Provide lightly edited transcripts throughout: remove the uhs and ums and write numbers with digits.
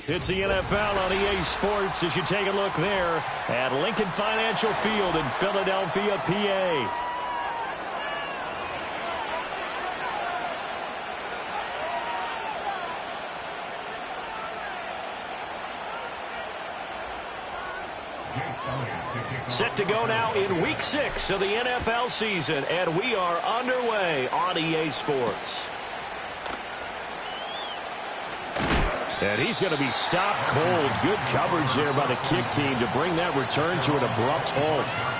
It's the NFL on EA Sports as you take a look there at Lincoln Financial Field in Philadelphia, PA. Set to go now in Week 6 of the NFL season, and we are underway on EA Sports. And he's going to be stopped cold. Good coverage there by the kick team to bring that return to an abrupt halt.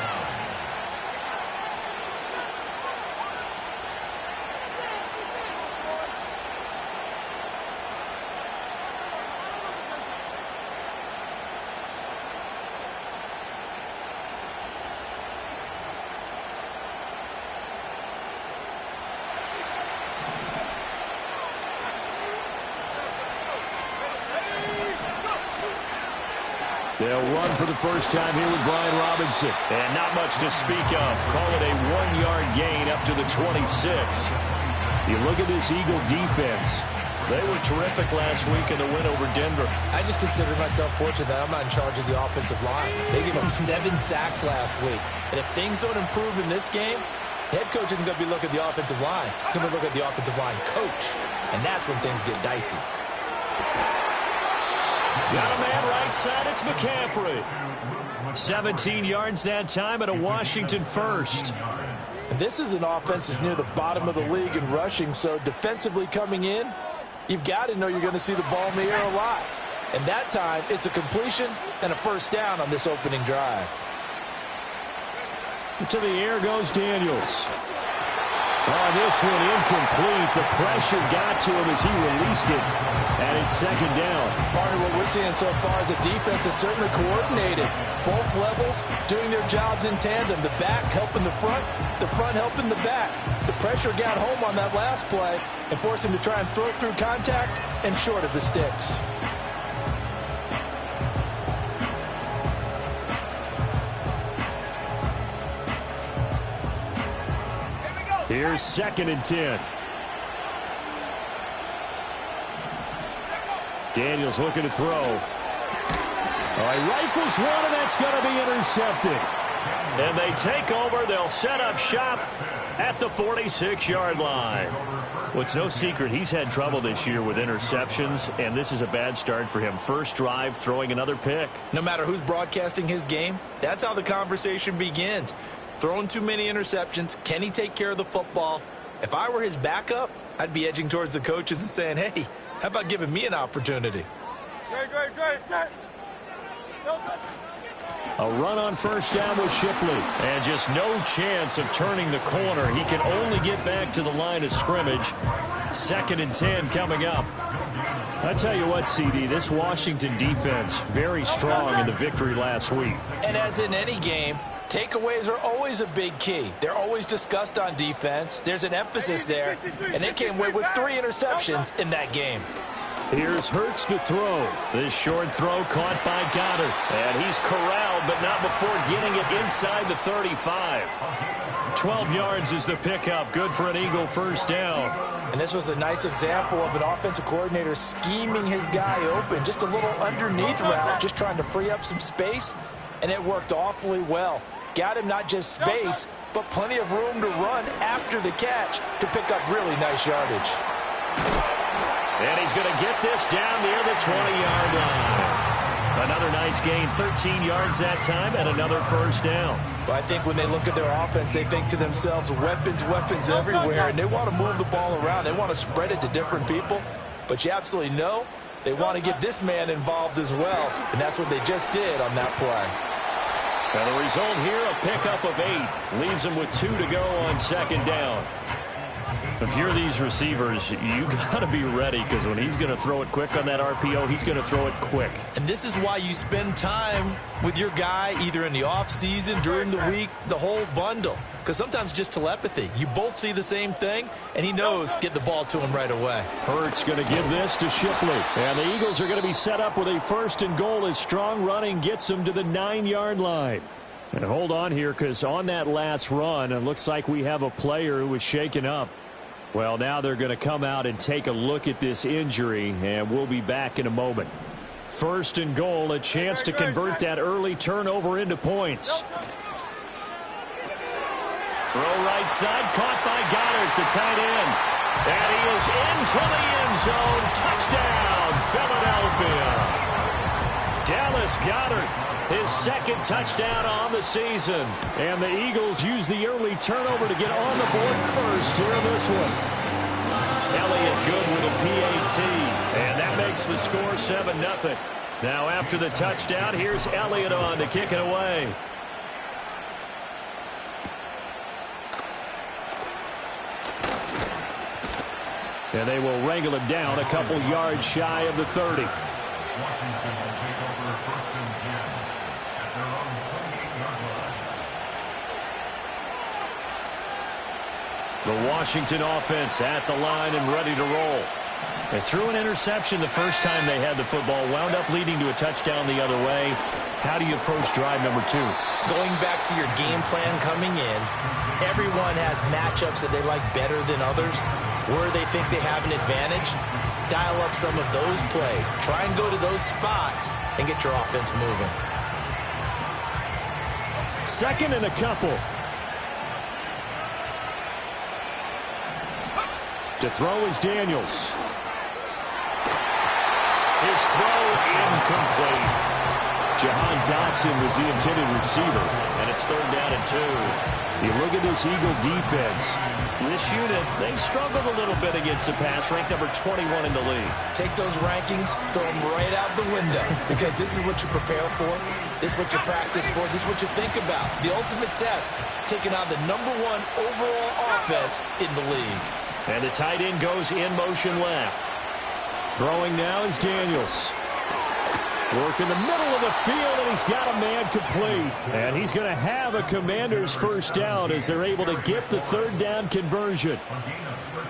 They'll run for the first time here with Brian Robinson. And not much to speak of. Call it a 1-yard gain up to the 26. You look at this Eagle defense. They were terrific last week in the win over Denver. I just consider myself fortunate that I'm not in charge of the offensive line. They gave up 7 sacks last week. And if things don't improve in this game, head coach isn't going to be looking at the offensive line. He's going to look at the offensive line coach. And that's when things get dicey. Got a man right side. It's McCaffrey. 17 yards that time, and a Washington first. And this is an offense that's near the bottom of the league in rushing, so defensively coming in, you've got to know you're going to see the ball in the air a lot. And that time, it's a completion and a first down on this opening drive. To the air goes Daniels. Oh, this one incomplete. The pressure got to him as he released it. And it's second down. Part of what we're seeing so far is a defense that's certainly coordinated. Both levels doing their jobs in tandem. The back helping the front helping the back. The pressure got home on that last play and forced him to try and throw through contact and short of the sticks. Here's 2nd and 10. Daniels looking to throw. Oh, he rifles one, and that's going to be intercepted. And they take over. They'll set up shop at the 46-yard line. Well, it's no secret he's had trouble this year with interceptions, and this is a bad start for him. First drive, throwing another pick. No matter who's broadcasting his game, that's how the conversation begins. Throwing too many interceptions. Can he take care of the football? If I were his backup, I'd be edging towards the coaches and saying, hey, how about giving me an opportunity? A run on first down with Shipley. And just no chance of turning the corner. He can only get back to the line of scrimmage. 2nd and 10 coming up. I tell you what, CD, this Washington defense, very strong in the victory last week. And as in any game, takeaways are always a big key. They're always discussed on defense. There's an emphasis there, and they came away with 3 interceptions in that game. Here's Hurts to throw. This short throw caught by Goddard. And he's corralled, but not before getting it inside the 35. 12 yards is the pickup. Good for an Eagle first down. And this was a nice example of an offensive coordinator scheming his guy open. Just a little underneath route, just trying to free up some space, and it worked awfully well. Got him not just space, but plenty of room to run after the catch to pick up really nice yardage. And he's going to get this down near the 20-yard line. Another nice gain, 13 yards that time, and another first down. Well, I think when they look at their offense, they think to themselves, weapons everywhere, and they want to move the ball around. They want to spread it to different people, but you absolutely know they want to get this man involved as well, and that's what they just did on that play. And the result here, a pickup of 8. Leaves them with 2 to go on second down. If you're these receivers, you got to be ready, because when he's going to throw it quick on that RPO, he's going to throw it quick. And this is why you spend time with your guy either in the offseason, during the week, the whole bundle. Because sometimes just telepathy. You both see the same thing, and he knows get the ball to him right away. Hurts going to give this to Shipley. And the Eagles are going to be set up with a 1st and goal as strong running gets them to the 9-yard line. And hold on here, because on that last run, it looks like we have a player who was shaken up. Well, now they're going to come out and take a look at this injury, and we'll be back in a moment. 1st and goal, a chance to convert that early turnover into points. Throw right side, caught by Goddard, the tight end. And he is into the end zone. Touchdown, Philadelphia. Dallas Goddard, his 2nd touchdown on the season. And the Eagles use the early turnover to get on the board first here in this one. Elliott good with a PAT. And that makes the score 7-0. Now after the touchdown, here's Elliott on to kick it away. And they will wrangle him down a couple yards shy of the 30. The Washington offense at the line and ready to roll. They threw an interception the first time they had the football, wound up leading to a touchdown the other way. How do you approach drive number 2? Going back to your game plan coming in, everyone has matchups that they like better than others. Where they think they have an advantage, dial up some of those plays. Try and go to those spots and get your offense moving. 2nd and a couple. To throw is Daniels. His throw incomplete. Jahan Dotson was the intended receiver, and it's 3rd down and 2. You look at this Eagle defense. This unit, they've struggled a little bit against the pass, ranked number 21 in the league. Take those rankings, throw them right out the window, because this is what you prepare for. This is what you practice for. This is what you think about. The ultimate test, taking on the #1 overall offense in the league. And the tight end goes in motion left. Throwing now is Daniels. Work in the middle of the field, and he's got a man complete. And he's going to have a Commanders 1st down as they're able to get the 3rd down conversion.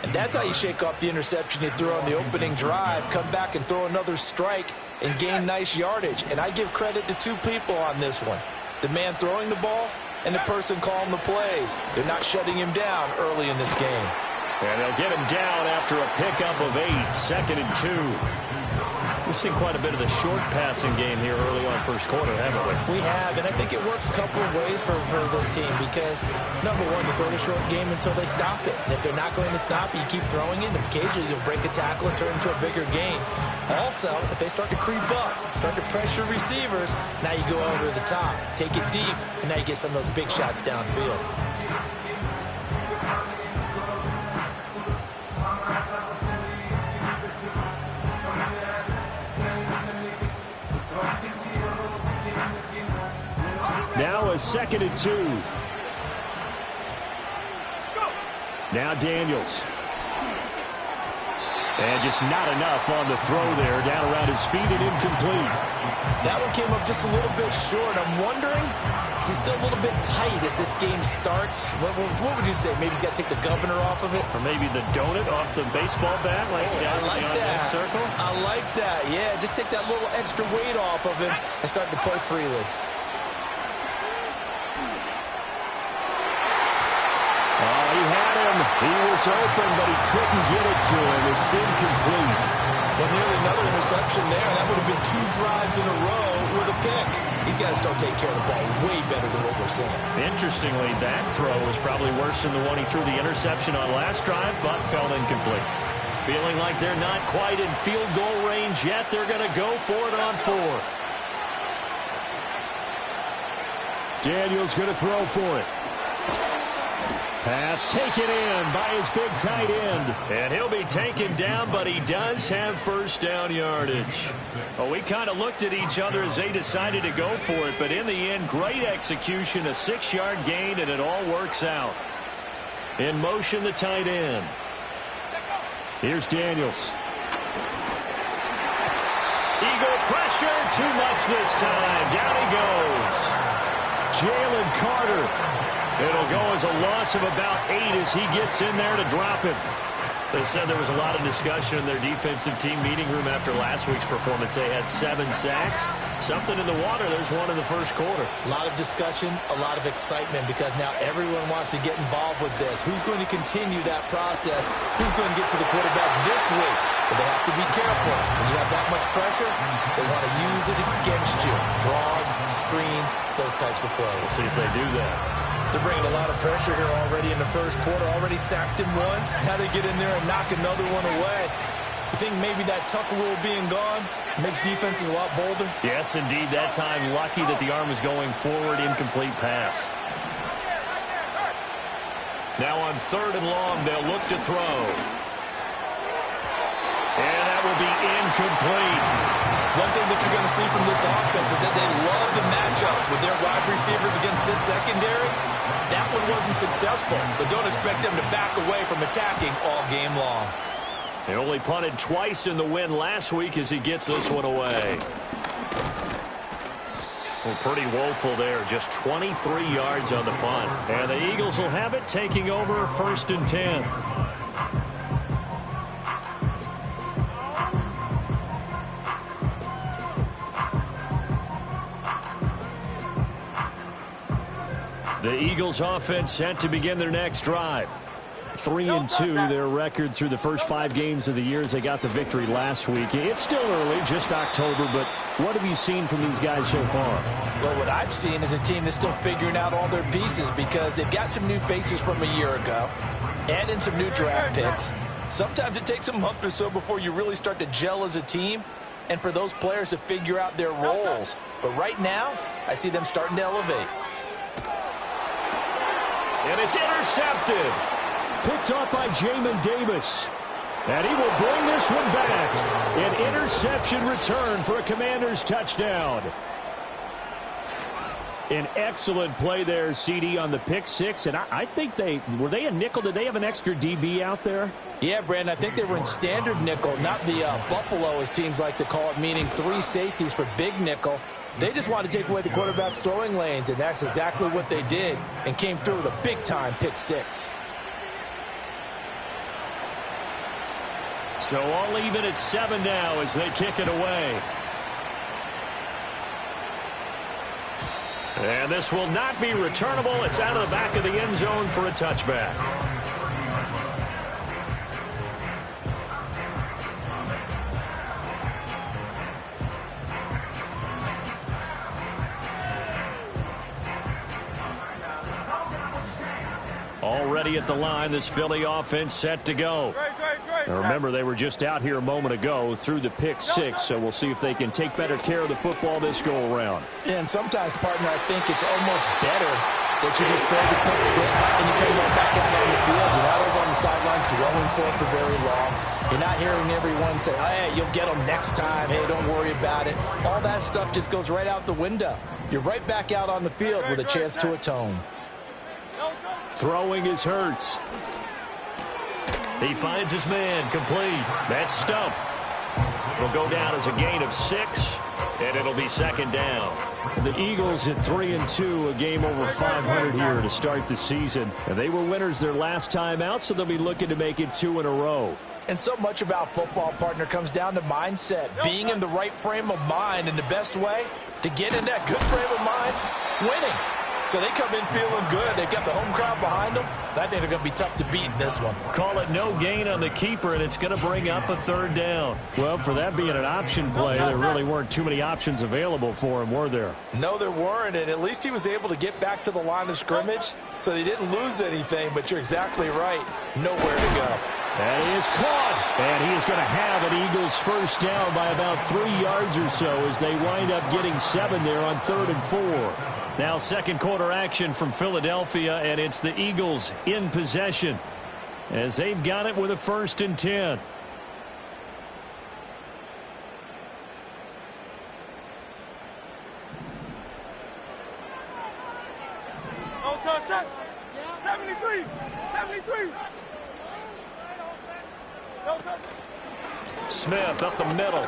And that's how you shake off the interception you threw on the opening drive, come back and throw another strike and gain nice yardage. And I give credit to 2 people on this one. The man throwing the ball and the person calling the plays. They're not shutting him down early in this game. And they'll get him down after a pickup of 8, 2nd and 2. We've seen quite a bit of the short passing game here early on 1st quarter, haven't we? We have, and I think it works a couple of ways for this team because, #1, you throw the short game until they stop it. And if they're not going to stop it, you keep throwing it, and occasionally you'll break a tackle and turn it into a bigger gain. Also, if they start to creep up, start to pressure receivers, now you go over the top, take it deep, and now you get some of those big shots downfield. Now a 2nd and 2. Now Daniels. And just not enough on the throw there. Down around his feet and incomplete. That one came up just a little bit short. I'm wondering, is he still a little bit tight as this game starts? What would you say? Maybe he's got to take the governor off of it? Or maybe the donut off the baseball bat? Like I like that. Circle? I like that. Yeah, just take that little extra weight off of him and start to play freely. Oh, he had him. He was open, but he couldn't get it to him. It's incomplete. Well, nearly another interception there. That would have been 2 drives in a row with a pick. He's got to start taking care of the ball way better than what we're seeing. Interestingly, that throw was probably worse than the one he threw the interception on last drive, but fell incomplete. Feeling like they're not quite in field goal range yet. They're going to go for it on 4th. Daniels going to throw for it. Pass taken in by his big tight end. And he'll be taken down, but he does have 1st down yardage. Well, we kind of looked at each other as they decided to go for it, but in the end, great execution, a 6-yard gain, and it all works out. In motion, the tight end. Here's Daniels. Eagle pressure, too much this time. Down he goes. Jalen Carter. It'll go as a loss of about 8 as he gets in there to drop him. They said there was a lot of discussion in their defensive team meeting room after last week's performance. They had 7 sacks. Something in the water. There's one in the 1st quarter. A lot of discussion, a lot of excitement because now everyone wants to get involved with this. Who's going to continue that process? Who's going to get to the quarterback this week? But they have to be careful. When you have that much pressure, they want to use it against you. Draws, screens, those types of plays. Let's see if they do that. They're bringing a lot of pressure here already in the 1st quarter. Already sacked him once. How to get in there and knock another one away. You think maybe that Tucker rule being gone makes defenses a lot bolder? Yes, indeed. That time, lucky that the arm was going forward. Incomplete pass. Now on 3rd and long, they'll look to throw. And that will be incomplete. One thing that you're going to see from this offense is that they love the matchup with their wide receivers against this secondary. That one wasn't successful, but don't expect them to back away from attacking all game long. They only punted twice in the win last week as he gets this one away. Well, pretty woeful there. Just 23 yards on the punt. And the Eagles will have it, taking over 1st and 10. The Eagles offense set to begin their next drive. 3-2, their record through the first 5 games of the year as they got the victory last week. It's still early, just October, but what have you seen from these guys so far? Well, what I've seen is a team that's still figuring out all their pieces because they've got some new faces from a year ago and in some new draft picks. Sometimes it takes a month or so before you really start to gel as a team. and for those players to figure out their roles. But right now, I see them starting to elevate. And it's intercepted. Picked off by Jamin Davis. And he will bring this one back. An interception return for a Commanders touchdown. An excellent play there, CD, on the pick six. And I think were they a nickel? Did they have an extra DB out there? Yeah, Brandon, I think they were in standard nickel, not the Buffalo, as teams like to call it, meaning 3 safeties for big nickel. They just want to take away the quarterback's throwing lanes, and that's exactly what they did and came through with a big-time pick six. So all even at 7 now as they kick it away. And this will not be returnable. It's out of the back of the end zone for a touchback. Already at the line, this Philly offense set to go. Now remember, they were just out here a moment ago through the pick six, so we'll see if they can take better care of the football this go-around. And sometimes, partner, I think it's almost better that you just throw the pick six and you come back out on the field. You're not over on the sidelines dwelling for very long. You're not hearing everyone say, hey, you'll get them next time. Hey, don't worry about it. All that stuff just goes right out the window. You're right back out on the field with a chance to atone. Throwing is Hurts. He finds his man, complete. That's Stump. Will go down as a gain of 6, and it'll be second down. The Eagles at 3-2, a game over 500 here to start the season. And they were winners their last time out, so they'll be looking to make it 2 in a row. And so much about football, partner, comes down to mindset. Being in the right frame of mind, and the best way to get in that good frame of mind, winning. So they come in feeling good. They've got the home crowd behind them. I think they're going to be tough to beat in this one. Call it no gain on the keeper, and it's going to bring up a third down. Well, for that being an option play, there really weren't too many options available for him, were there? No, there weren't, and at least he was able to get back to the line of scrimmage, so they didn't lose anything, but you're exactly right. Nowhere to go. And he is caught, and he is going to have an Eagles first down by about 3 yards or so as they wind up getting 7 there on 3rd and 4. Now second quarter action from Philadelphia, and it's the Eagles in possession as they've got it with a 1st and 10. No touch. 73. No touch. Smith up the middle.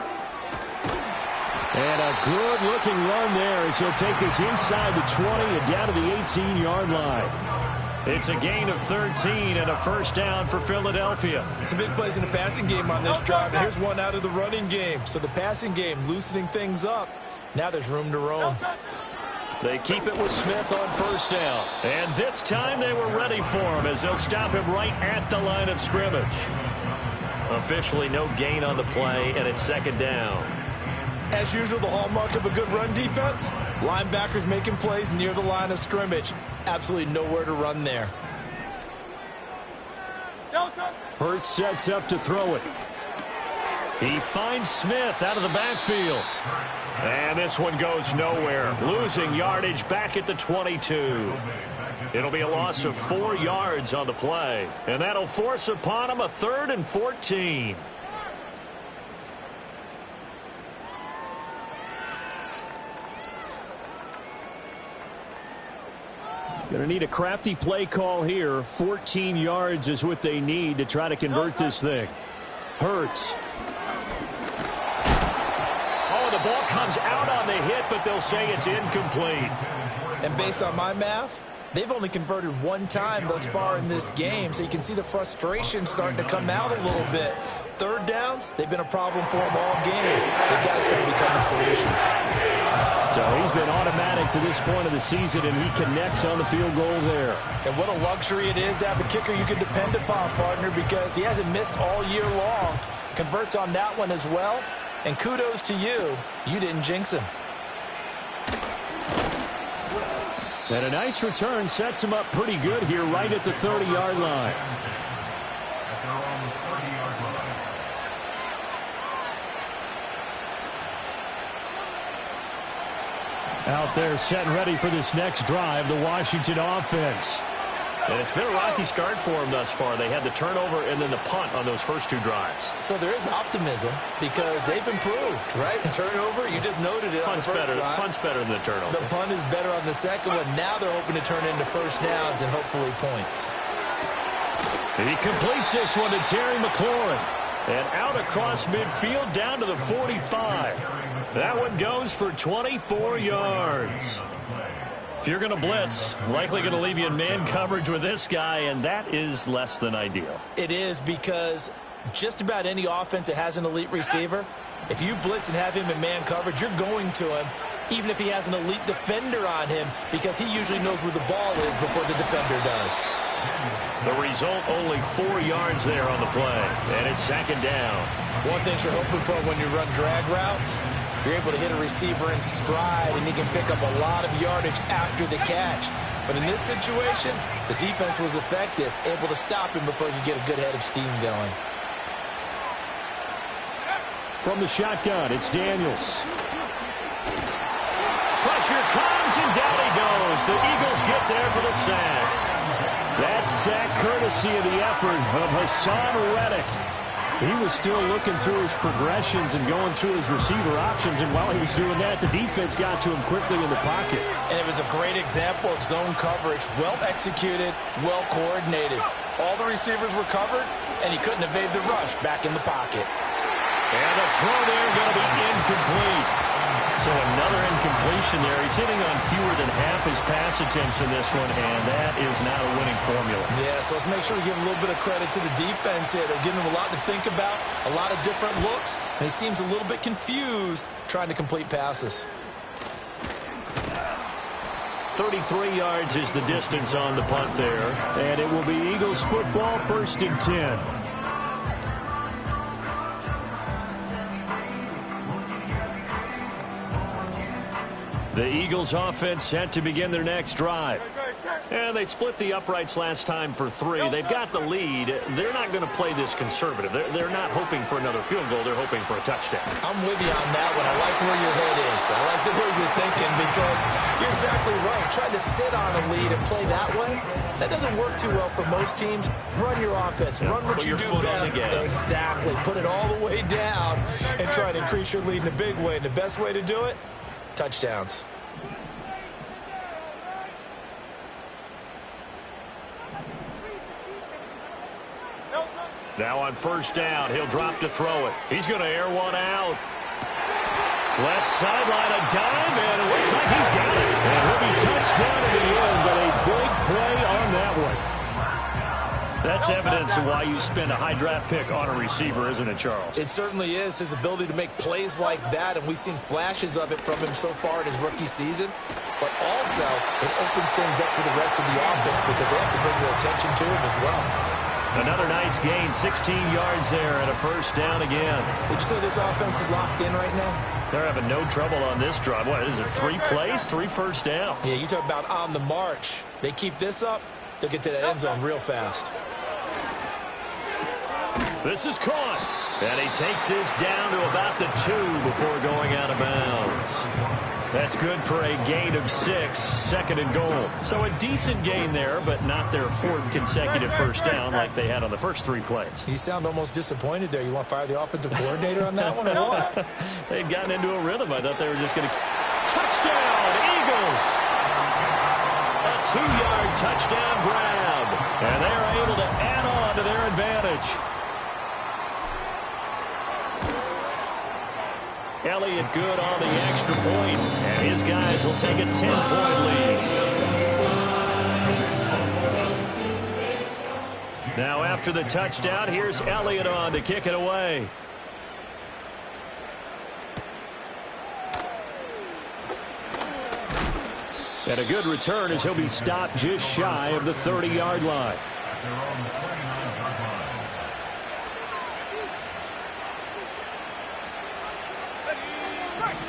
And a good-looking run there as he'll take this inside the 20 and down to the 18-yard line. It's a gain of 13 and a first down for Philadelphia. Some big plays in the passing game on this drive. And here's one out of the running game. So the passing game loosening things up. Now there's room to roam. They keep it with Smith on first down. And this time they were ready for him as they'll stop him right at the line of scrimmage. Officially no gain on the play, and it's second down. As usual, the hallmark of a good run defense, linebackers making plays near the line of scrimmage. Absolutely nowhere to run there. Hurts sets up to throw it. He finds Smith out of the backfield. And this one goes nowhere. Losing yardage back at the 22. It'll be a loss of 4 yards on the play. And that'll force upon him a 3rd and 14. Going to need a crafty play call here. 14 yards is what they need to try to convert this thing. Hurts. Oh, the ball comes out on the hit, but they'll say it's incomplete. And based on my math, they've only converted 1 time thus far in this game, so you can see the frustration starting to come out a little bit. 3rd downs, they've been a problem for them all game. They've got to start becoming solutions. So he's been automatic to this point of the season, and he connects on the field goal there. And what a luxury it is to have a kicker you can depend upon, partner, because he hasn't missed all year long. Converts on that one as well. And kudos to you. You didn't jinx him. And a nice return sets him up pretty good here right at the 30-yard line. Out there set and ready for this next drive, the Washington offense. And it's been a rocky start for them thus far. They had the turnover and then the punt on those first 2 drives. So there is optimism because they've improved, right? Turnover, you just noted it. Punt's better than the turnover. The punt is better on the second one. Now they're hoping to turn into first downs and hopefully points. And he completes this one to Terry McLaurin. And out across midfield down to the 45. That one goes for 24 yards. If you're going to blitz, likely going to leave you in man coverage with this guy, and that is less than ideal. It is because just about any offense that has an elite receiver, if you blitz and have him in man coverage, you're going to him, even if he has an elite defender on him, because he usually knows where the ball is before the defender does. The result, only 4 yards there on the play, and it's 2nd down. One thing you're hoping for when you run drag routes, you're able to hit a receiver in stride, and he can pick up a lot of yardage after the catch. But in this situation, the defense was effective, able to stop him before you get a good head of steam going. From the shotgun, it's Daniels. Pressure comes, and down he goes. The Eagles get there for the sack. That sack courtesy of the effort of Hassan Reddick. He was still looking through his progressions and going through his receiver options, and while he was doing that, the defense got to him quickly in the pocket. And it was a great example of zone coverage, well executed, well coordinated. All the receivers were covered, and he couldn't evade the rush back in the pocket. And the throw there going to be incomplete. So another incompletion there. He's hitting on fewer than half his pass attempts in this one, and that is not a winning formula. Yeah, so let's make sure we give a little bit of credit to the defense here. They're giving him a lot to think about, a lot of different looks, and he seems a little bit confused trying to complete passes. 33 yards is the distance on the punt there. And it will be Eagles football, 1st and 10. The Eagles offense set to begin their next drive. And they split the uprights last time for 3. They've got the lead. They're not going to play this conservative. They're not hoping for another field goal. They're hoping for a touchdown. I'm with you on that one. I like where your head is. I like the way you're thinking because you're exactly right. Trying to sit on a lead and play that way, that doesn't work too well for most teams. Run your offense. Run what you do best. Exactly. Put it all the way down and try to increase your lead in a big way. And the best way to do it, touchdowns. Now on 1st down, he'll drop to throw it. He's going to air one out. Left sideline, a dive, and it looks like he's got it. And he'll be touchdown in the end, but a big play on that one. That's evidence of why you spend a high draft pick on a receiver, isn't it, Charles? It certainly is. His ability to make plays like that, and we've seen flashes of it from him so far in his rookie season. But also, it opens things up for the rest of the offense because they have to bring their attention to him as well. Another nice gain, 16 yards there, and a 1st down again. Would you say this offense is locked in right now? They're having no trouble on this drive. What is it, 3 plays, 3 first downs? Yeah, you talk about on the march. They keep this up, they'll get to that end zone real fast. This is caught. And he takes this down to about the 2 before going out of bounds. That's good for a gain of 6, 2nd and goal. So a decent gain there, but not their 4th consecutive 1st down like they had on the first 3 plays. You sound almost disappointed there. You want to fire the offensive coordinator on that one or what? They'd gotten into a rhythm. I thought they were just going to... Touchdown, Eagles! A 2-yard touchdown grab. And they are able to add on to their advantage. Elliott good on the extra point, and his guys will take a 10-point lead. Now after the touchdown, here's Elliott on to kick it away. And a good return as he'll be stopped just shy of the 30-yard line.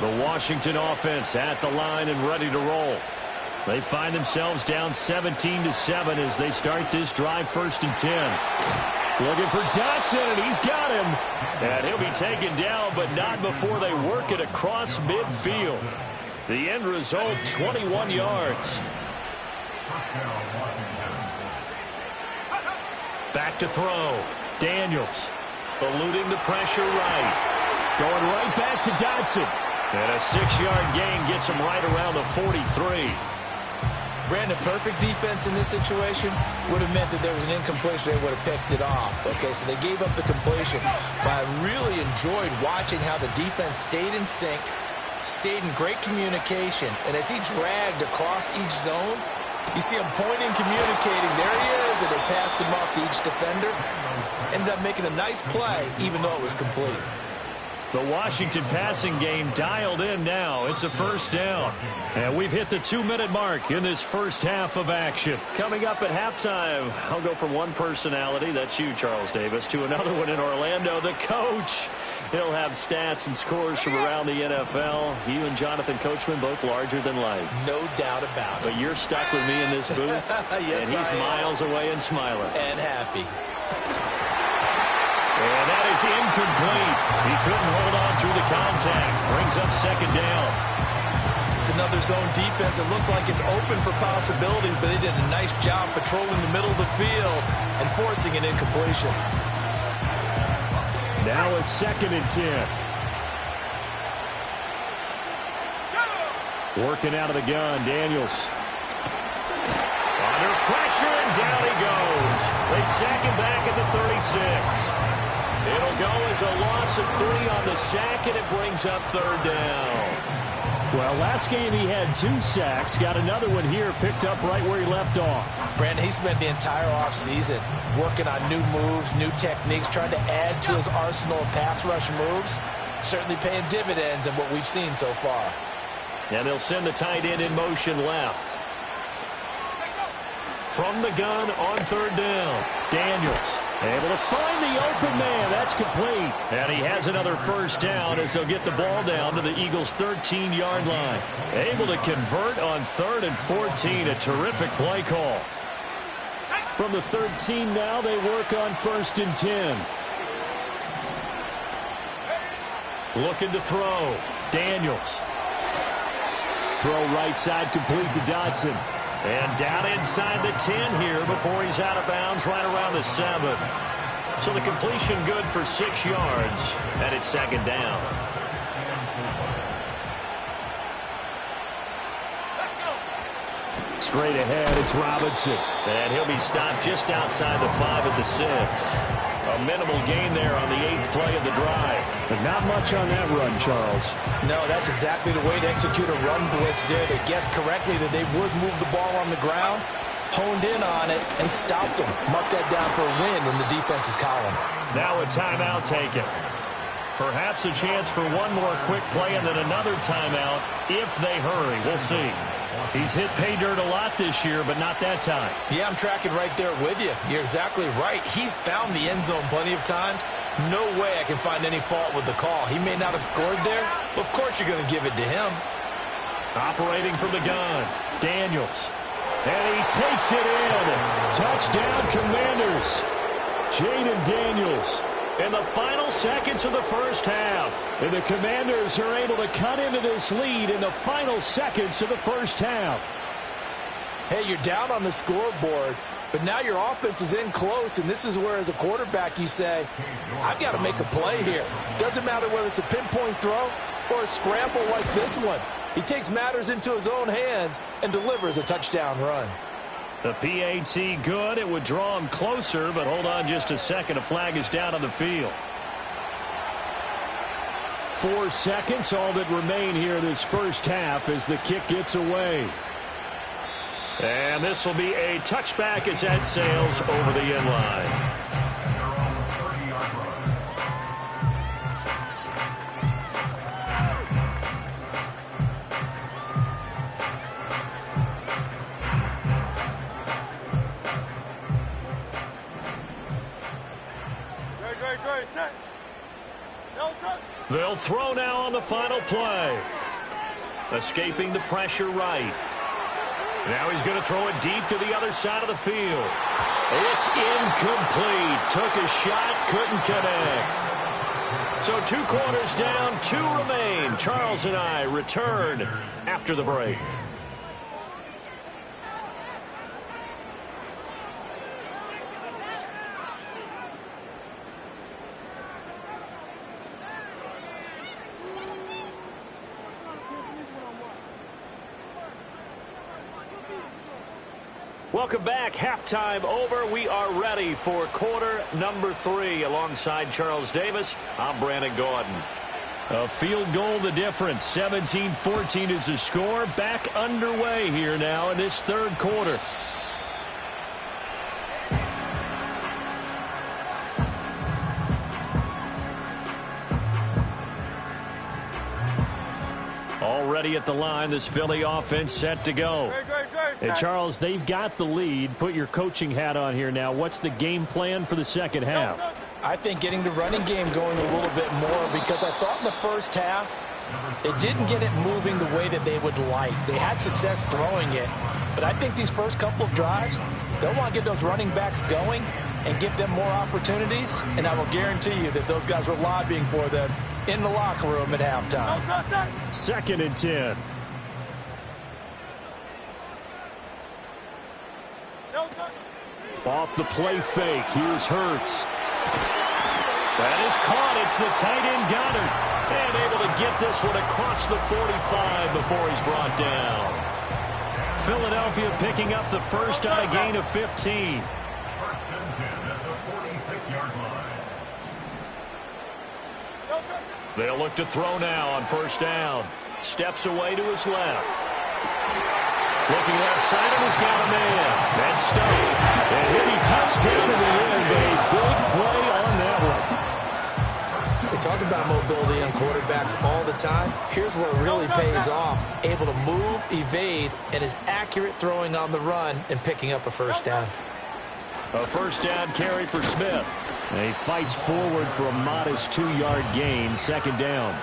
The Washington offense at the line and ready to roll. They find themselves down 17-7 as they start this drive, 1st and 10. Looking for Dotson, and he's got him. And he'll be taken down, but not before they work it across midfield. The end result, 21 yards. Back to throw. Daniels eluding the pressure right. Going right back to Dodson. And a 6-yard gain gets him right around the 43. Brandon, perfect defense in this situation would have meant that there was an incompletion. They would have picked it off. Okay, so they gave up the completion. But I really enjoyed watching how the defense stayed in sync, stayed in great communication. And as he dragged across each zone, you see him pointing, communicating. There he is, and they passed him off to each defender. Ended up making a nice play, even though it was complete. The Washington passing game dialed in now. It's a first down. And we've hit the 2-minute mark in this first half of action. Coming up at halftime, I'll go from one personality, that's you, Charles Davis, to another one in Orlando, the coach. He'll have stats and scores from around the NFL. You and Jonathan Coachman both larger than life. No doubt about it. But you're stuck with me in this booth, yes, and he's miles away and smiling. And happy. And that is incomplete. He couldn't hold on through the contact. Brings up second down. It's another zone defense. It looks like it's open for possibilities, but they did a nice job patrolling the middle of the field and forcing an incompletion. Now a 2nd and 10. Working out of the gun, Daniels. Under pressure, and down he goes. They sack him back at the 36. It'll go as a loss of 3 on the sack, and it brings up third down. Well, last game he had 2 sacks. Got another one here, picked up right where he left off. Brandon, he spent the entire offseason working on new moves, new techniques, trying to add to his arsenal of pass rush moves. Certainly paying dividends in what we've seen so far. And they'll send the tight end in motion left. From the gun on third down, Daniels able to find the open man. That's complete. And he has another first down as they'll get the ball down to the Eagles' 13-yard line. Able to convert on 3rd and 14. A terrific play call. From the 13 now, they work on 1st and 10. Looking to throw. Daniels. Throw right side complete to Dodson. And down inside the 10 here before he's out of bounds right around the 7. So the completion good for 6 yards, and it's second down. Straight ahead, it's Robinson. And he'll be stopped just outside the 5 at the 6. A minimal gain there on the 8th play of the drive. But not much on that run, Charles. No, that's exactly the way to execute a run blitz there. They guessed correctly that they would move the ball on the ground, honed in on it, and stopped them. Mark that down for a win in the defense's column. Now a timeout taken. Perhaps a chance for one more quick play and then another timeout if they hurry. We'll see. He's hit pay dirt a lot this year, but not that time. Yeah, I'm tracking right there with you. You're exactly right. He's found the end zone plenty of times. No way I can find any fault with the call. He may not have scored there. Of course you're going to give it to him. Operating from the gun, Daniels. And he takes it in. Touchdown, Commanders. Jaden Daniels. In the final seconds of the first half. And the Commanders are able to cut into this lead in the final seconds of the first half. Hey, you're down on the scoreboard, but now your offense is in close, and this is where, as a quarterback, you say, I've got to make a play here. Doesn't matter whether it's a pinpoint throw or a scramble like this one. He takes matters into his own hands and delivers a touchdown run. The PAT good. It would draw him closer, but hold on just a second. A flag is down on the field. 4 seconds, all that remain here this first half as the kick gets away. And this will be a touchback as that sails over the end line. They'll throw now on the final play. Escaping the pressure right. Now he's going to throw it deep to the other side of the field. It's incomplete. Took a shot, couldn't connect. So 2 quarters down, 2 remain. Charles and I return after the break. Welcome back. Halftime over. We are ready for quarter number 3. Alongside Charles Davis, I'm Brandon Gordon. A field goal the difference. 17-14 is the score. Back underway here now in this third quarter. Already at the line, this Philly offense set to go. And Charles, they've got the lead. Put your coaching hat on here now. What's the game plan for the second half? I think getting the running game going a little bit more, because I thought in the first half they didn't get it moving the way that they would like. They had success throwing it, but I think these first couple of drives, they'll want to get those running backs going and give them more opportunities, and I will guarantee you that those guys were lobbying for them in the locker room at halftime. 2nd and 10. Off the play fake. Here's Hurts. That is caught. It's the tight end Goddard. And able to get this one across the 45 before he's brought down. Philadelphia picking up the first on a gain of 15. 1st and 10 at the 46-yard line. They'll look to throw now on 1st down. Steps away to his left. Looking left side, and he's got a man. That's Stone. And hit he touchdown in the end, but a big play on that one. They talk about mobility on quarterbacks all the time. Here's where it really pays off. Able to move, evade, and is accurate throwing on the run and picking up a 1st down. A 1st down carry for Smith. And he fights forward for a modest 2-yard gain. 2nd down.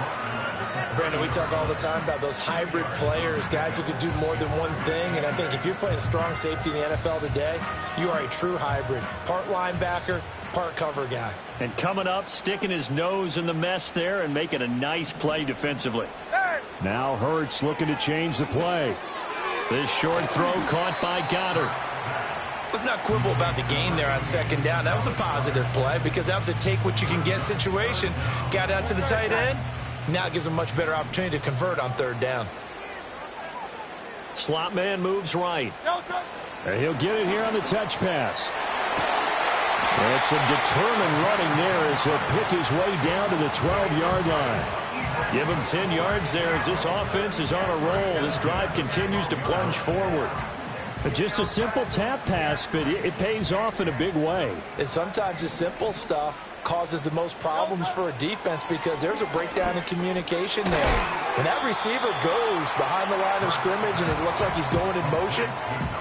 Brandon, we talk all the time about those hybrid players, guys who could do more than one thing, and I think if you're playing strong safety in the NFL today, you are a true hybrid. Part linebacker, part cover guy. And coming up, sticking his nose in the mess there and making a nice play defensively. Now Hurts looking to change the play. This short throw caught by Goddard. Let's not quibble about the gain there on 2nd down. That was a positive play because that was a take-what-you-can-get situation. Got out to the tight end. Now it gives him a much better opportunity to convert on 3rd down. Slot man moves right. And he'll get it here on the touch pass. And some determined running there as he'll pick his way down to the 12-yard line. Give him 10 yards there as this offense is on a roll. This drive continues to plunge forward. Just a simple tap pass, but it pays off in a big way. And sometimes the simple stuff causes the most problems for a defense because there's a breakdown in communication there. When that receiver goes behind the line of scrimmage and it looks like he's going in motion,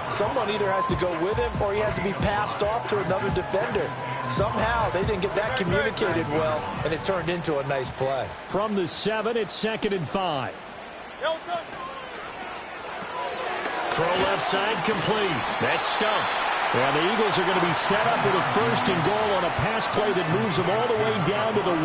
someone either has to go with him or he has to be passed off to another defender. Somehow they didn't get that communicated well, and it turned into a nice play. From the 7, it's 2nd and 5. Throw left side complete. That's Stump. And the Eagles are going to be set up with a 1st and goal on a pass play that moves them all the way down to the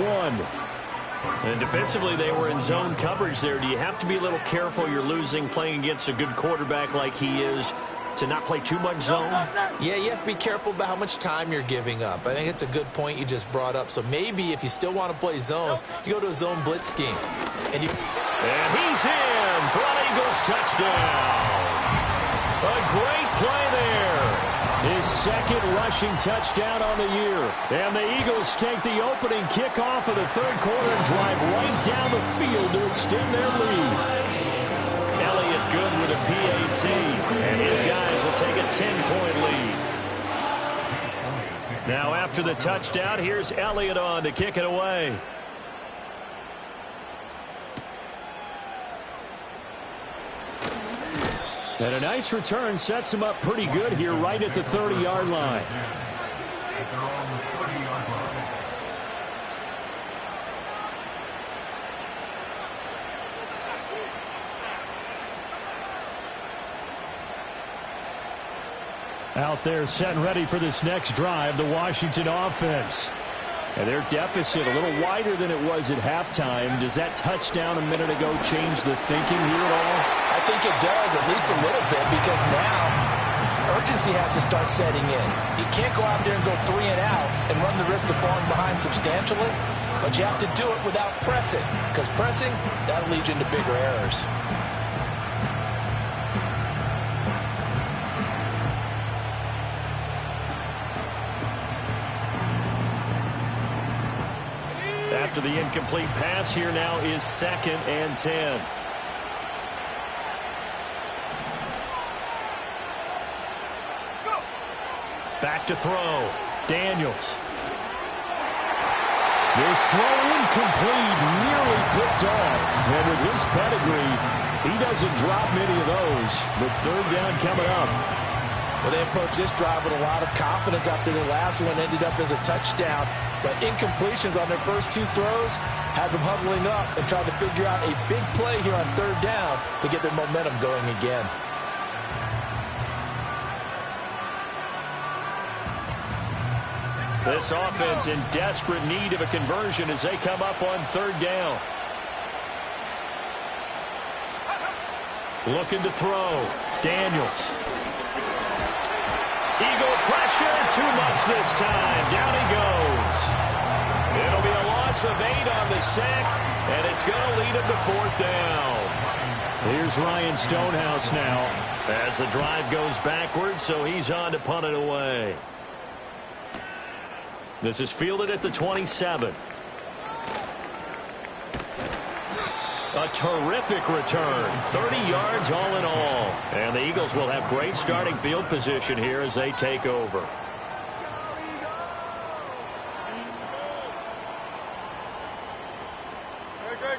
1. And defensively, they were in zone coverage there. Do you have to be a little careful? You're losing, playing against a good quarterback like he is, to not play too much zone? Yeah, you have to be careful about how much time you're giving up. I think it's a good point you just brought up. So maybe if you still want to play zone, you go to a zone blitz scheme. And he's in for an Eagles touchdown. A great play there. His 2nd rushing touchdown on the year. And the Eagles take the opening kickoff of the 3rd quarter and drive right down the field to extend their lead. Elliott good with a PAT. And his guys will take a 10-point lead. Now after the touchdown, here's Elliott on to kick it away. And a nice return sets him up pretty good here right at the 30-yard line. Out there set and ready for this next drive, the Washington offense. And their deficit a little wider than it was at halftime. Does that touchdown a minute ago change the thinking here at all? I think it does, at least a little bit, because now urgency has to start setting in. You can't go out there and go 3 and out and run the risk of falling behind substantially, but you have to do it without pressing, because pressing, that'll lead you into bigger errors. After the incomplete pass, here now is 2nd and 10. Back to throw. Daniels. This throw incomplete, nearly picked off. And with his pedigree, he doesn't drop many of those. But 3rd down coming up. Well, they approached this drive with a lot of confidence after the last one ended up as a touchdown. But incompletions on their first 2 throws has them huddling up and trying to figure out a big play here on 3rd down to get their momentum going again. This offense in desperate need of a conversion as they come up on 3rd down. Looking to throw. Daniels. Eagle pressure, too much this time. Down he goes. It'll be a loss of 8 on the sack, and it's going to lead him to 4th down. Here's Ryan Stonehouse now. As the drive goes backwards, so he's on to punt it away. This is fielded at the 27. A terrific return. 30 yards all in all. And the Eagles will have great starting field position here as they take over.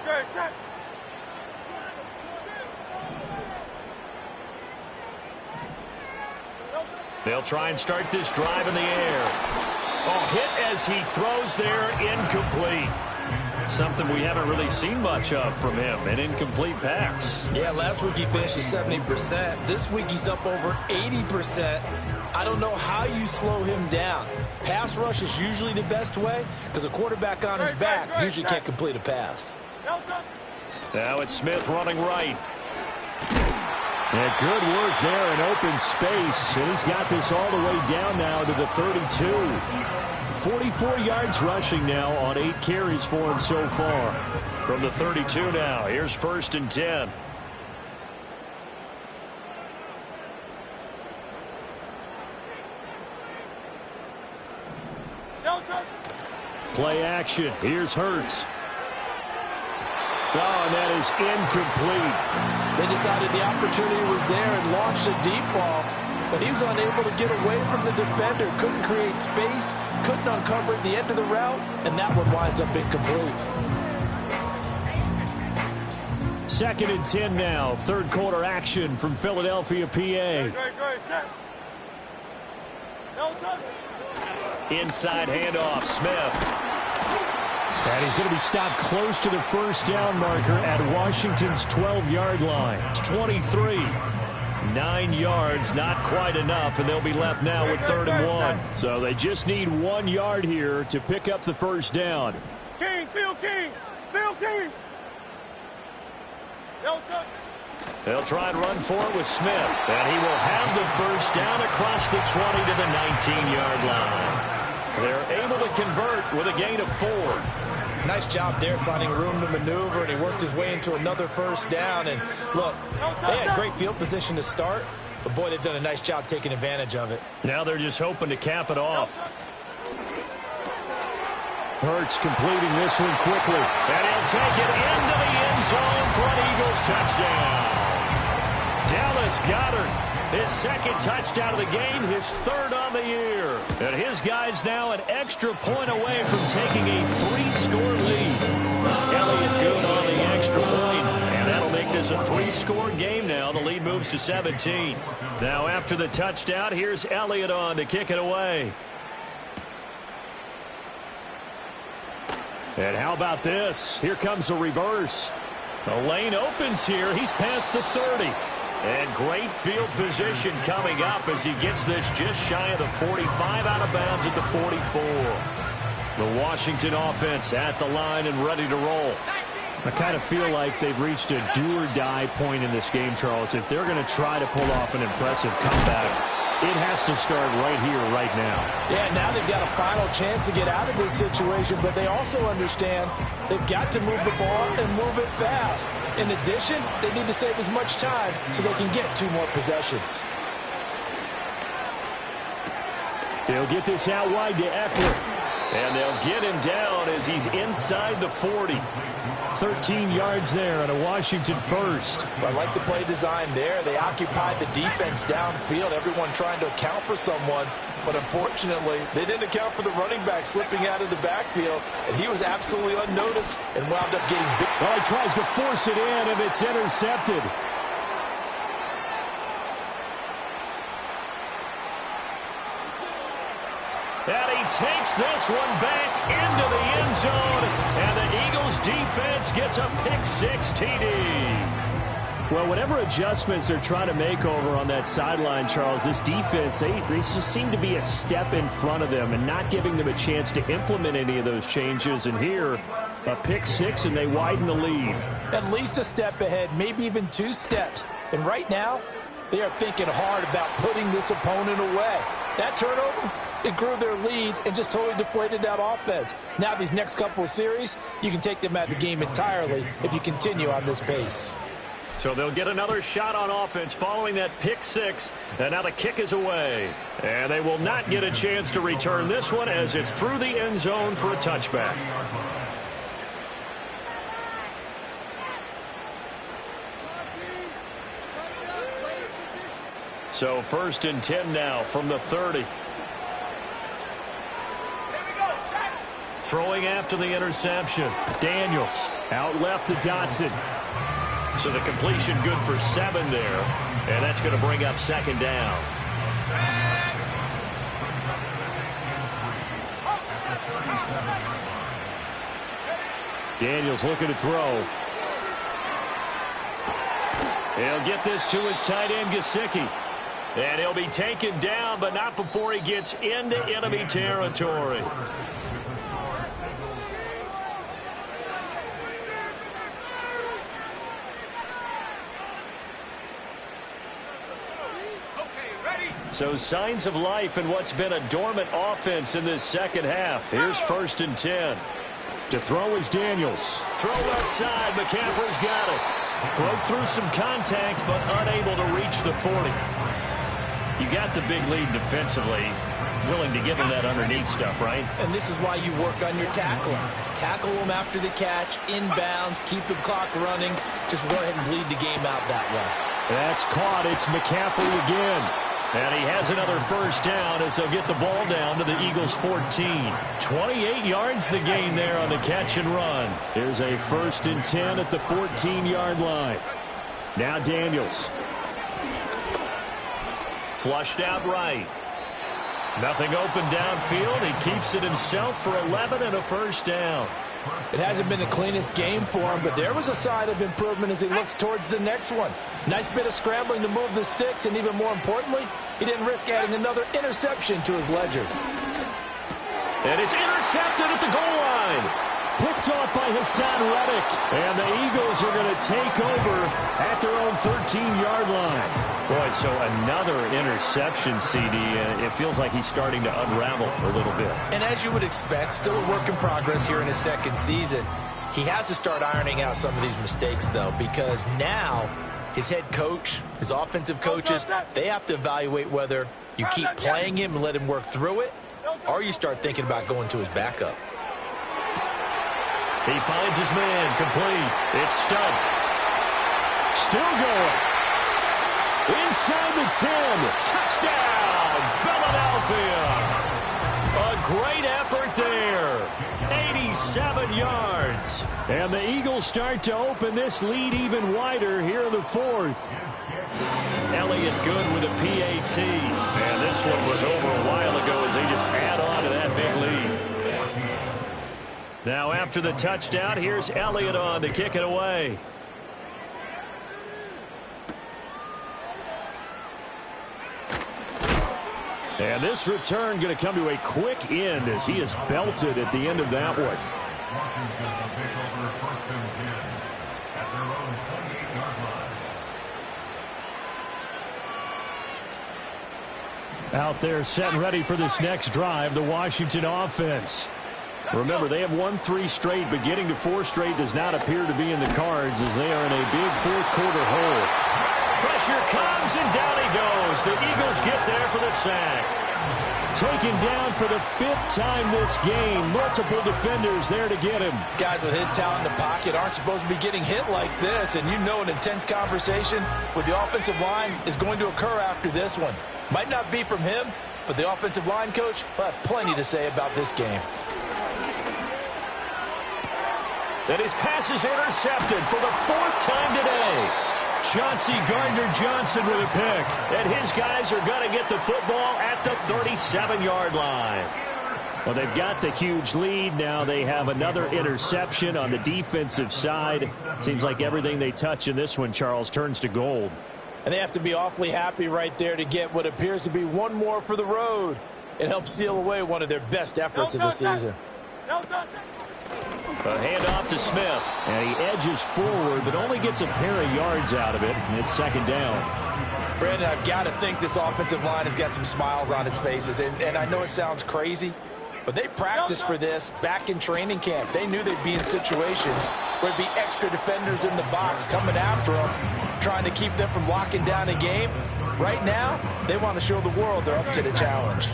Great, set. They'll try and start this drive in the air. Oh, hit as he throws there, incomplete. Something we haven't really seen much of from him, an incomplete pass. Yeah, last week he finished at 70%. This week he's up over 80%. I don't know how you slow him down. Pass rush is usually the best way because a quarterback on his back usually can't complete a pass. Now it's Smith running right. Yeah, good work there in open space. And he's got this all the way down now to the 32. 44 yards rushing now on 8 carries for him so far. From the 32 now, here's 1st and 10. Play action. Here's Hurts. Oh, and that is incomplete. They decided the opportunity was there and launched a deep ball, but he was unable to get away from the defender. Couldn't create space, couldn't uncover at the end of the route, and that one winds up incomplete. 2nd and 10 now. 3rd quarter action from Philadelphia, PA. Inside handoff, Smith. And he's going to be stopped close to the 1st down marker at Washington's 12-yard line. It's 23. 9 yards, not quite enough, and they'll be left now with 3rd and 1. So they just need 1 yard here to pick up the 1st down. King, Phil King, Phil King. They'll try and run for it with Smith, and he will have the 1st down across the 20 to the 19-yard line. They're able to convert with a gain of 4. Nice job there finding room to maneuver, and he worked his way into another 1st down. And look, they had great field position to start, but boy, they've done a nice job taking advantage of it. Now they're just hoping to cap it off. Hurts completing this one quickly. And he'll take it into the end zone for an Eagles touchdown. Dallas Goedert, his 2nd touchdown of the game, his 3rd on the year. And his guys now an extra point away from taking a 3-score lead. Elliott good on the extra point, and that'll make this a 3-score game now. The lead moves to 17. Now after the touchdown, here's Elliott on to kick it away. And how about this? Here comes a reverse. The lane opens here. He's past the 30. And great field position coming up as he gets this just shy of the 45, out of bounds at the 44. The Washington offense at the line and ready to roll. I kind of feel like they've reached a do-or-die point in this game, Charles. If they're going to try to pull off an impressive comeback, it has to start right here, right now. Yeah, now they've got a final chance to get out of this situation, but they also understand they've got to move the ball and move it fast. In addition, they need to save as much time so they can get 2 more possessions. They'll get this out wide to Eckler. And they'll get him down as he's inside the 40. 13 yards there on a Washington first. I like the play design there. They occupied the defense downfield, everyone trying to account for someone. But unfortunately, they didn't account for the running back slipping out of the backfield. And he was absolutely unnoticed and wound up getting big. Well, he tries to force it in, and it's intercepted. And he takes this one back into the end zone. And the Eagles defense gets a pick-6 TD. Well, whatever adjustments they're trying to make over on that sideline, Charles, this defense, they just seem to be a step in front of them and not giving them a chance to implement any of those changes. And here, a pick-6, and they widen the lead. At least a step ahead, maybe even 2 steps. And right now, they are thinking hard about putting this opponent away. That turnover, it grew their lead and just totally deflated that offense. Now these next couple of series, you can take them out of the game entirely if you continue on this pace. So they'll get another shot on offense following that pick-6. And now the kick is away. And they will not get a chance to return this one as it's through the end zone for a touchback. So 1st and 10 now from the 30. Throwing after the interception. Daniels out left to Dotson. So the completion good for 7 there. And that's going to bring up 2nd down. Daniels looking to throw. He'll get this to his tight end, Gesicki. And he'll be taken down, but not before he gets into enemy territory. So signs of life in what's been a dormant offense in this second half. Here's 1st and 10. To throw is Daniels. Throw left side. McCaffrey's got it. Broke through some contact, but unable to reach the 40. You got the big lead defensively. Willing to give him that underneath stuff, right? And this is why you work on your tackling. Tackle them after the catch, inbounds, keep the clock running. Just go ahead and bleed the game out that way. That's caught. It's McCaffrey again. And he has another 1st down as they'll get the ball down to the Eagles' 14. 28 yards the gain there on the catch and run. There's a 1st and 10 at the 14-yard line. Now Daniels. Flushed out right. Nothing open downfield. He keeps it himself for 11 and a 1st down. It hasn't been the cleanest game for him, but there was a sign of improvement as he looks towards the next one. Nice bit of scrambling to move the sticks, and even more importantly, he didn't risk adding another interception to his ledger. And it's intercepted at the goal line. Picked off by Hassan Reddick. And the Eagles are going to take over at their own 13-yard line. Boy, so another interception, CD, and it feels like he's starting to unravel a little bit. And as you would expect, still a work in progress here in his 2nd season. He has to start ironing out some of these mistakes, though, because now his head coach, his offensive coaches, they have to evaluate whether you keep playing him and let him work through it, or you start thinking about going to his backup. He finds his man, complete. It's Stubb. Still going. Inside the 10. Touchdown, Philadelphia. A great effort there. 87 yards. And the Eagles start to open this lead even wider here in the 4th. Elliott good with a PAT. And this one was over a while ago as they just add on to that big lead. Now after the touchdown, here's Elliott on to kick it away. And this return going to come to a quick end as he is belted at the end of that one. Washington will take over 1st and 10 at their own 28-yard line. Out there set and ready for this next drive, the Washington offense. Remember, they have won 3 straight, but getting to 4 straight does not appear to be in the cards as they are in a big fourth-quarter hole. Pressure comes, and down he goes. The Eagles get there for the sack. Taken down for the 5th time this game. Multiple defenders there to get him. Guys with his talent in the pocket aren't supposed to be getting hit like this, and you know an intense conversation with the offensive line is going to occur after this one. Might not be from him, but the offensive line coach will have plenty to say about this game. And his pass is intercepted for the 4th time today. Chauncey Gardner-Johnson with a pick. And his guys are going to get the football at the 37-yard line. Well, they've got the huge lead. Now they have another interception on the defensive side. Seems like everything they touch in this one, Charles, turns to gold. And they have to be awfully happy right there to get what appears to be one more for the road. It helps seal away one of their best efforts of the season. A handoff to Smith. And he edges forward, but only gets a pair of yards out of it. And it's 2nd down. Brandon, I've got to think this offensive line has got some smiles on its faces. And I know it sounds crazy, but they practiced for this back in training camp. They knew they'd be in situations where there'd be extra defenders in the box coming after them, trying to keep them from locking down a game. Right now, they want to show the world they're up to the challenge.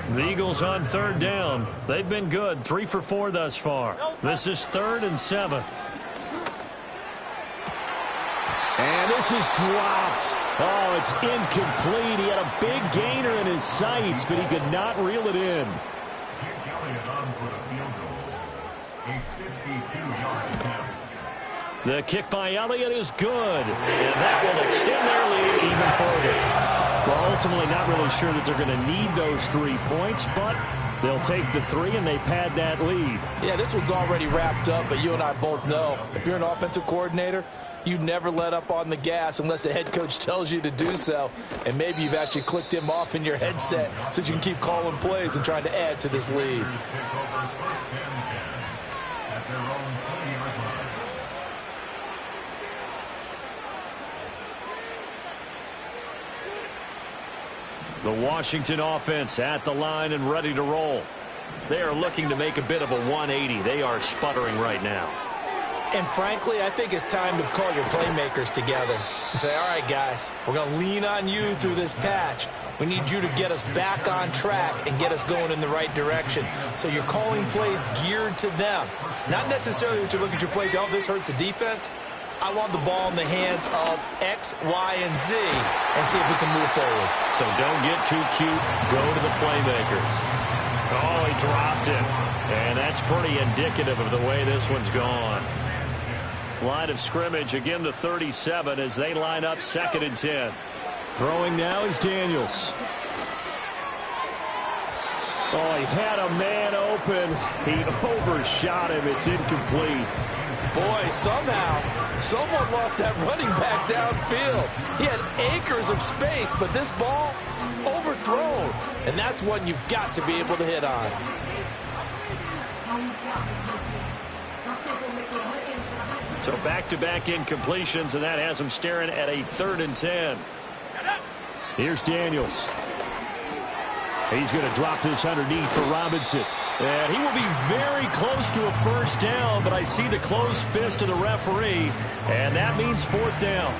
The Eagles on 3rd down. They've been good, 3 for 4 thus far. This is 3rd and 7. And this is dropped. Oh, it's incomplete. He had a big gainer in his sights, but he could not reel it in. Jake Elliott on for the field goal. A 52-yard attempt. The kick by Elliott is good. And that will extend their lead even further. Well, ultimately not really sure that they're going to need those 3 points, but they'll take the 3 and they pad that lead. Yeah, this one's already wrapped up, but you and I both know if you're an offensive coordinator, you never let up on the gas unless the head coach tells you to do so. And maybe you've actually clicked him off in your headset so you can keep calling plays and trying to add to this lead. The Washington offense at the line and ready to roll. They are looking to make a bit of a 180. They are sputtering right now. And frankly, I think it's time to call your playmakers together and say, all right, guys, we're going to lean on you through this patch. We need you to get us back on track and get us going in the right direction. So you're calling plays geared to them. Not necessarily that you look at your plays, oh, this hurts the defense. I want the ball in the hands of X, Y, and Z and see if we can move forward. So don't get too cute. Go to the playmakers. Oh, he dropped it. And that's pretty indicative of the way this one's gone. Line of scrimmage, again the 37 as they line up 2nd and 10. Throwing now is Daniels. Oh, he had a man open. He overshot him. It's incomplete. Boy, somehow, someone lost that running back downfield. He had acres of space, but this ball overthrown. And that's one you've got to be able to hit on. So back-to-back incompletions, and that has him staring at a 3rd and 10. Here's Daniels. He's going to drop this underneath for Robinson. And he will be very close to a 1st down, but I see the closed fist of the referee, and that means 4th down.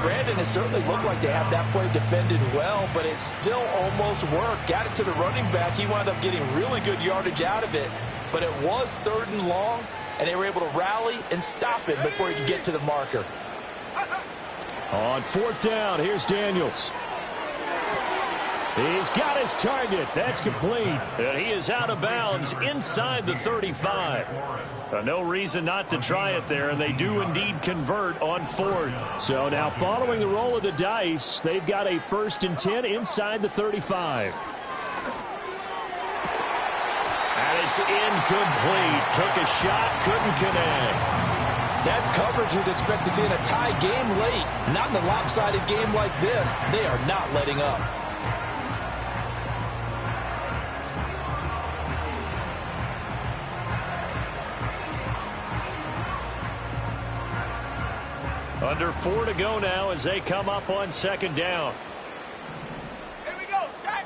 Brandon, it certainly looked like they had that play defended well, but it still almost worked. Got it to the running back. He wound up getting really good yardage out of it, but it was 3rd and long, and they were able to rally and stop it before he could get to the marker. On 4th down, here's Daniels. He's got his target. That's complete. And he is out of bounds inside the 35. No reason not to try it there, and they do indeed convert on 4th. So now following the roll of the dice, they've got a 1st and 10 inside the 35. And it's incomplete. Took a shot, couldn't connect. That's coverage you'd expect to see in a tie game late. Not in a lopsided game like this. They are not letting up. Under 4 to go now as they come up on second down. Here we go, set.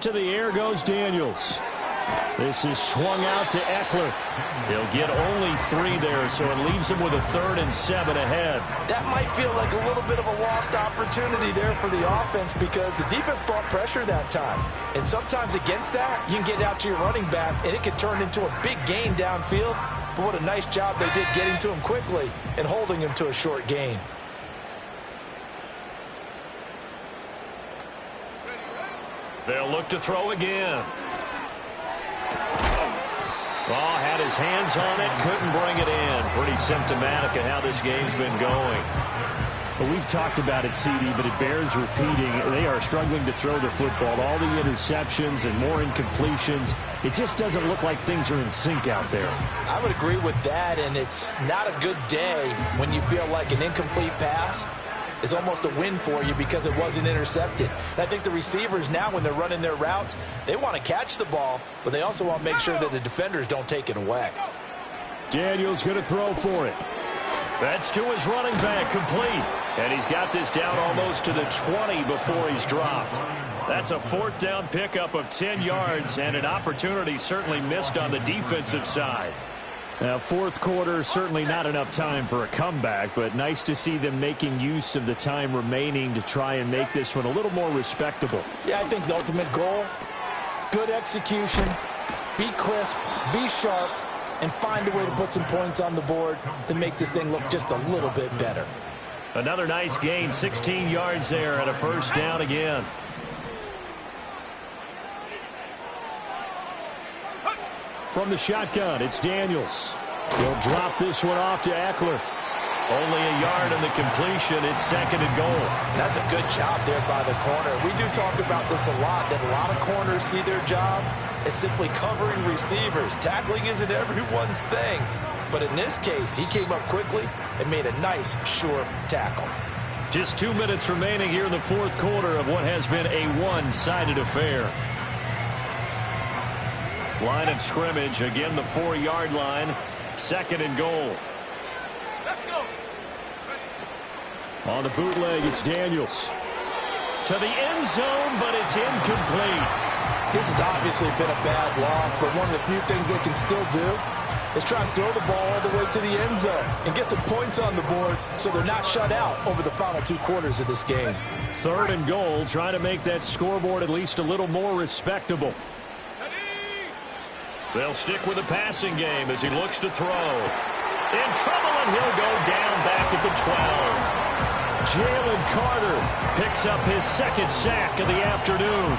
To the air goes Daniels. This is swung out to Eckler. He'll get only 3 there, so it leaves him with a 3rd and 7 ahead. That might feel like a little bit of a lost opportunity there for the offense because the defense brought pressure that time. And sometimes against that, you can get out to your running back, and it can turn into a big gain downfield. But what a nice job they did getting to him quickly and holding him to a short gain. They'll look to throw again. Oh, had his hands on it, couldn't bring it in. Pretty symptomatic of how this game's been going. Well, we've talked about it, CD, but it bears repeating. They are struggling to throw the football. All the interceptions and more incompletions. It just doesn't look like things are in sync out there. I would agree with that, and it's not a good day when you feel like an incomplete pass is almost a win for you because it wasn't intercepted. And I think the receivers now, when they're running their routes, they want to catch the ball, but they also want to make sure that the defenders don't take it away. Daniels going to throw for it. That's to his running back, complete. And he's got this down almost to the 20 before he's dropped. That's a 4th down pickup of 10 yards and an opportunity certainly missed on the defensive side. Now, 4th quarter, certainly not enough time for a comeback, but nice to see them making use of the time remaining to try and make this one a little more respectable. Yeah, I think the ultimate goal, good execution, be crisp, be sharp, and find a way to put some points on the board to make this thing look just a little bit better. Another nice gain, 16 yards there and a 1st down again. From the shotgun, it's Daniels. He'll drop this one off to Eckler. Only a yard in the completion. It's 2nd and goal. That's a good job there by the corner. We do talk about this a lot, that a lot of corners see their job as simply covering receivers. Tackling isn't everyone's thing. But in this case, he came up quickly and made a nice, sure tackle. Just 2 minutes remaining here in the 4th quarter of what has been a one-sided affair. Line of scrimmage, again the 4-yard line, 2nd and goal. Let's go. On the bootleg, it's Daniels. To the end zone, but it's incomplete. This has obviously been a bad loss, but one of the few things they can still do is try and throw the ball all the way to the end zone and get some points on the board so they're not shut out over the final 2 quarters of this game. 3rd and goal, trying to make that scoreboard at least a little more respectable. They'll stick with the passing game as he looks to throw. In trouble, and he'll go down back at the 12. Jalen Carter picks up his 2nd sack of the afternoon.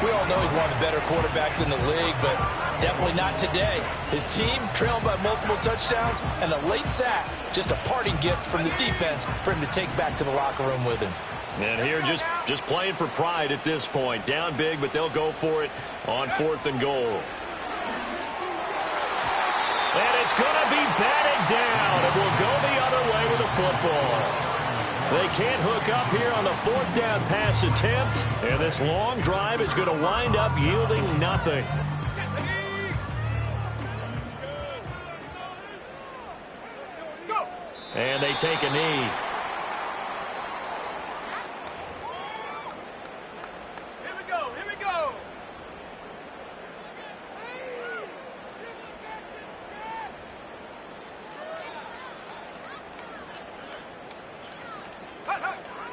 We all know he's one of the better quarterbacks in the league, but definitely not today. His team trailed by multiple touchdowns, and a late sack, just a parting gift from the defense for him to take back to the locker room with him. And here just playing for pride at this point. Down big, but they'll go for it on 4th and goal. And it's going to be batted down. It will go the other way with the football. They can't hook up here on the 4th down pass attempt. And this long drive is going to wind up yielding nothing. And they take a knee.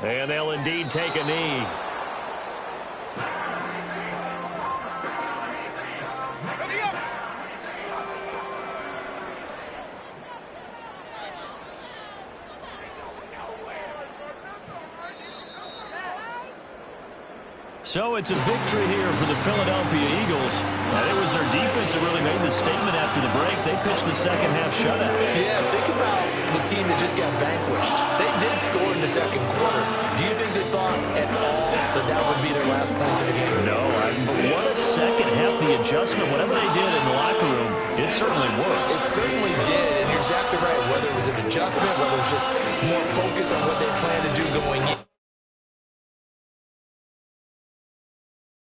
And they'll indeed take a knee. So it's a victory here for the Philadelphia Eagles. And it was their defense that really made the statement after the break. They pitched the second half shutout. Yeah, think about the team that just got vanquished. They did score in the 2nd quarter. Do you think they thought at all that that would be their last points of the game? No, but what a second half, the adjustment, whatever they did in the locker room, it certainly worked. It certainly did, and you're exactly right. Whether it was an adjustment, whether it was just more focus on what they planned to